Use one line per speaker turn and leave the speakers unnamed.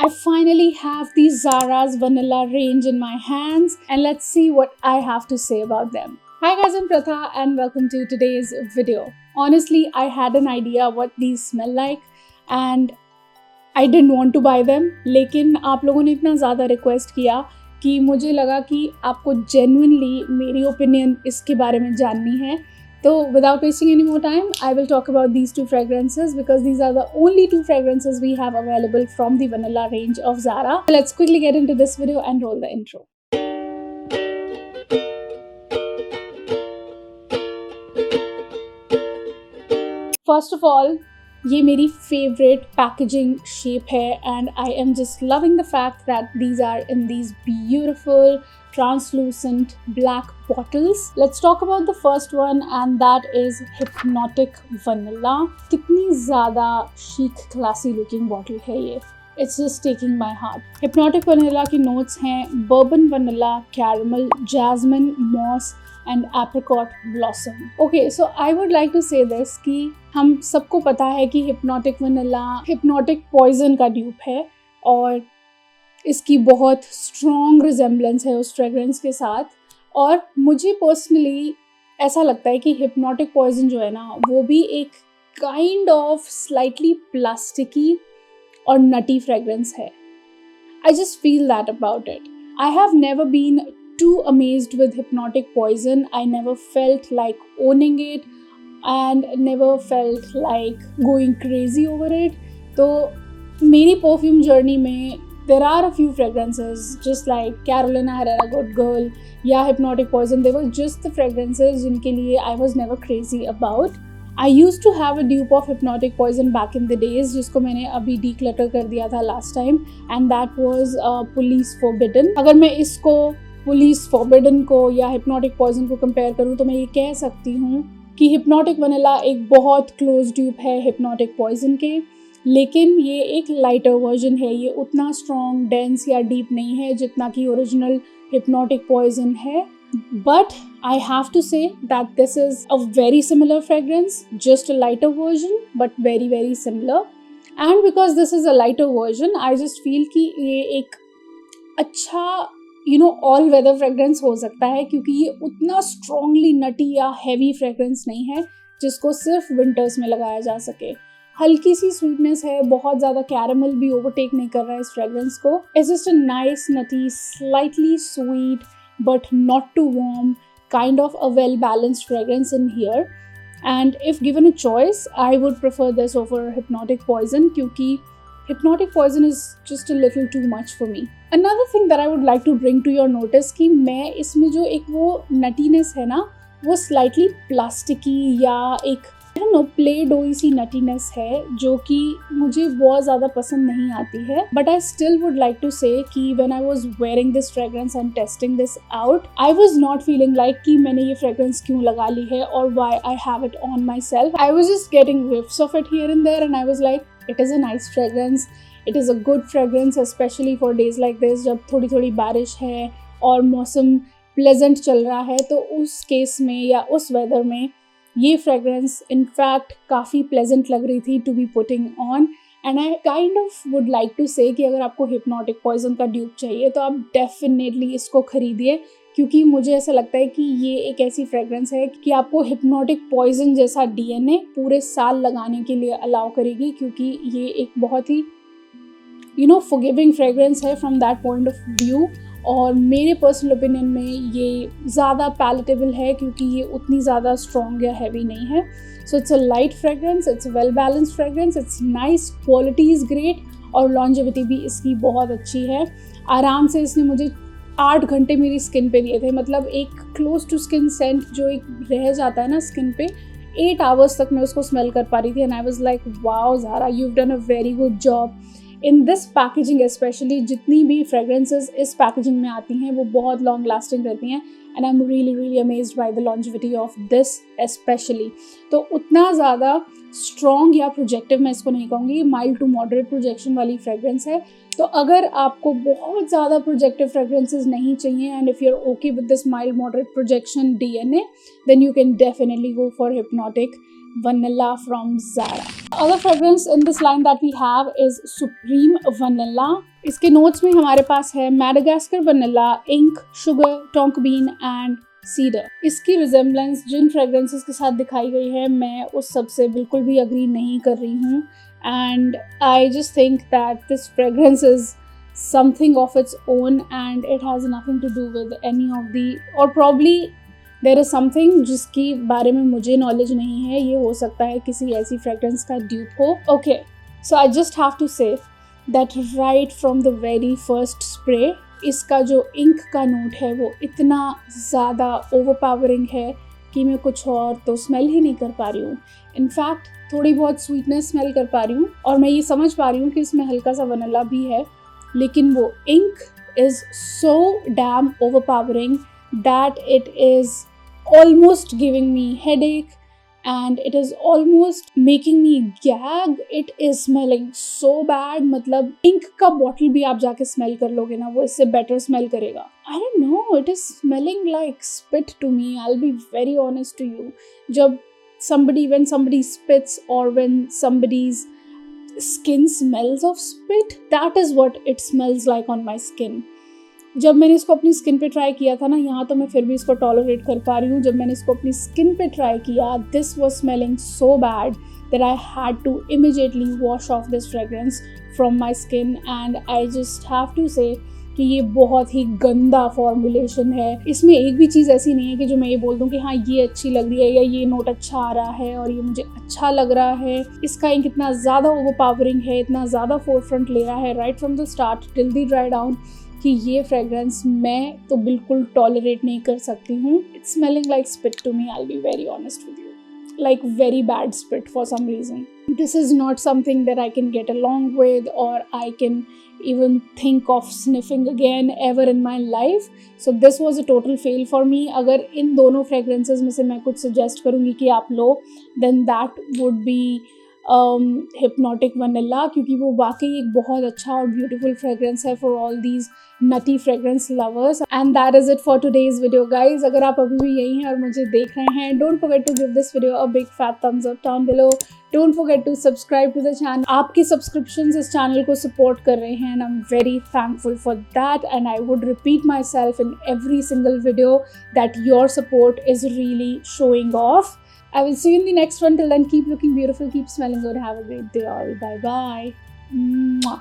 I finally have the Zara's vanilla range in my hands, and let's see what I have to say about them. Hi guys, I'm Pratha and welcome to today's video. Honestly, I had an idea what these smell like and I didn't want to buy them, लेकिन आप लोगों ने इतना ज़्यादा request किया कि मुझे लगा कि आपको genuinely मेरी ओपिनियन इसके बारे में जाननी है. So without wasting any more time, I will talk about these two fragrances because these are the only two fragrances we have available from the vanilla range of Zara. So let's quickly get into this video and roll the intro. First of all, ये मेरी favorite packaging shape है and I am just loving the fact that these are in these beautiful translucent black bottles. Let's talk about the first one and that is Hypnotic Vanilla. कितनी ज़्यादा chic classy looking bottle है ये. It's just taking my heart. Hypnotic Vanilla की notes हैं bourbon vanilla, caramel, jasmine, moss and apricot blossom. Okay, so I would like to say this कि हम सबको पता है कि Hypnotic Vanilla Hypnotic Poison का dupe है और इसकी बहुत strong resemblance है उस fragrance के साथ. और मुझे personally ऐसा लगता है कि Hypnotic Poison जो है ना वो भी एक kind of slightly plasticky और nutty fragrance है. I just feel that about it. I have never been too amazed with Hypnotic Poison. I never felt like owning it and never felt like going crazy over it. So मेरी perfume journey में there are a few fragrances just like Carolina Herrera Good Girl या Hypnotic Poison. They were just the fragrances जिनके लिए I was never crazy about. I used to have a dupe of Hypnotic Poison back in the days जिसको मैंने अभी declutter कर दिया था last time and that was Police Forbidden. अगर मैं इसको Police Forbidden को या Hypnotic Poison को compare करूँ तो मैं ये कह सकती हूँ कि Hypnotic Vanilla एक बहुत close dupe है Hypnotic Poison के, लेकिन ये एक lighter version है. ये उतना strong, dense या deep नहीं है जितना कि original Hypnotic Poison है. But I have to say that this is a very similar fragrance, just a lighter version but very very similar. And because this is a lighter version, I just feel कि ये एक अच्छा all weather fragrance हो सकता है क्योंकि ये उतना strongly nutty या heavy fragrance नहीं है जिसको सिर्फ winters में लगाया जा सके. हल्की सी sweetness है, बहुत ज़्यादा caramel भी overtake नहीं कर रहा है इस fragrance को. It's just a nice nutty, slightly sweet but not too warm, kind of a well-balanced fragrance in here. And if given a choice, I would prefer this over Hypnotic Poison क्योंकि Hypnotic Poison is just a little too much for me. Another thing that I would like to bring to your notice कि मैं इसमें जो एक वो nuttiness है ना वो slightly plasticky या एक play-doh सी nuttiness है जो कि मुझे बहुत ज़्यादा पसंद नहीं आती है. But I still would like to say कि when I was wearing this fragrance and testing this out, I was not feeling like कि मैंने ये fragrance क्यों लगा ली है or why I have it on myself. I was just getting whiffs of it here and there and I was like, it is a nice fragrance. It is a good fragrance especially for days like this जब थोड़ी थोड़ी बारिश है और मौसम pleasant चल रहा है. तो उस केस में या उस weather में ये fragrance in fact काफ़ी pleasant लग रही थी to be putting on. And I kind of would like to say कि अगर आपको Hypnotic Poison का dupe चाहिए तो आप definitely इसको खरीदिए क्योंकि मुझे ऐसा लगता है कि ये एक ऐसी fragrance है कि आपको Hypnotic Poison जैसा DNA पूरे साल लगाने के लिए allow करेगी क्योंकि ये एक बहुत ही forgiving fragrance है from that point of view. और मेरे पर्सनल ओपिनियन में ये ज़्यादा पैलेटेबल है क्योंकि ये उतनी ज़्यादा स्ट्रॉन्ग या हैवी नहीं है. So it's a light fragrance, it's well balanced fragrance, it's nice, quality is great और लॉन्जेविटी भी इसकी बहुत अच्छी है. आराम से इसने मुझे 8 घंटे मेरी स्किन पे दिए थे. मतलब एक क्लोज टू स्किन सेंट जो एक रह जाता है ना स्किन पे, 8 आवर्स तक मैं उसको स्मेल कर पा रही थी. And I was like wow Zara, you have done a very good job. In this packaging specially जितनी भी फ्रेगरेंसेस इस पैकेजिंग में आती हैं वो बहुत लॉन्ग लास्टिंग रहती हैं. And I am really amazed by the longevity of this specially. तो उतना ज़्यादा स्ट्रॉन्ग या प्रोजेक्टिव मैं इसको नहीं कहूँगी, माइल्ड टू मॉडरेट प्रोजेक्शन वाली फ्रेग्रेंस है. तो अगर आपको बहुत ज़्यादा प्रोजेक्टिव फ्रेग्रेंसेस नहीं चाहिए and if you are okay with this mild moderate projection DNA, then you can definitely go for Hypnotic Vanilla from Zara. Other fragrance in this line that we have is Supreme Vanilla. इसके notes में हमारे पास है Madagascar Vanilla, Ink, Sugar, Tonka Bean and Cedar. इसकी resemblance जिन fragrances के साथ दिखाई गई है मैं उस सब से बिल्कुल भी अग्री नहीं कर रही हूँ. And I just think that this fragrance is something of its own and it has nothing to do with any of the, or probably there is something जिसकी बारे में मुझे नॉलेज नहीं है. ये हो सकता है किसी ऐसी फ्रेग्रेंस का ड्यूप हो. Okay, so I just have to say that right from the very first spray इसका जो इंक का नोट है वो इतना ज़्यादा ओवरपावरिंग है कि मैं कुछ और तो स्मेल ही नहीं कर पा रही हूँ. इनफैक्ट थोड़ी बहुत स्वीटनेस स्मेल कर पा रही हूँ और मैं ये समझ पा रही हूँ कि इसमें हल्का सा वनीला भी है, लेकिन वो ink is so damn overpowering that it is almost giving me headache and it is almost making me gag. It is smelling so bad. मतलब इंक का बॉटल भी आप जाके स्मेल कर लोगे ना, वो इससे बेटर स्मेल करेगा. I don't know, it is smelling like spit to me. I'll be very honest to you. जब when somebody spits or when somebody's skin smells of spit, that is what it smells like on my skin. जब मैंने इसको अपनी skin पे try किया था ना, यहाँ तो मैं फिर भी इसको टॉलरेट कर पा रही हूँ. जब मैंने इसको अपनी स्किन पे ट्राई किया, this was smelling so bad that I had to immediately wash off this fragrance from my skin. And I just have to say कि ये बहुत ही गंदा फॉर्मुलेशन है. इसमें एक भी चीज़ ऐसी नहीं है कि जो मैं ये बोल दूँ कि हाँ ये अच्छी लग रही है या ये नोट अच्छा आ रहा है और ये मुझे अच्छा लग रहा है. इसका इंक इतना ज़्यादा ओवरपावरिंग है, इतना ज़्यादा फोरफ्रंट ले रहा है right from the start till the dry down कि ये फ्रेग्रेंस मैं तो बिल्कुल टॉलरेट नहीं कर सकती हूँ. It's smelling like spit to me, I will be very honest with you, like very bad spit for some reason. This is not something that I can get along with or I can even think of sniffing again ever in my life. So this was a total fail for me. अगर इन दोनों fragrances में से मैं कुछ suggest करूँगी कि आप लो, then that would be Hypnotic Vanilla, क्योंकि वो वाकई एक बहुत अच्छा और beautiful fragrance है for all these nutty fragrance lovers. And that is it for today's video, guys. अगर आप अभी भी यहीं हैं और मुझे देख रहे हैं, don't forget to give this video a big fat thumbs up down below. Don't forget to subscribe to the channel. आपके subscriptions इस channel को support कर रहे हैं and I'm very thankful for that. And I would repeat myself in every single video that your support is really showing off. I will see you in the next one. Till then, keep looking beautiful, keep smelling good. Have a great day all. Bye bye. Mwah.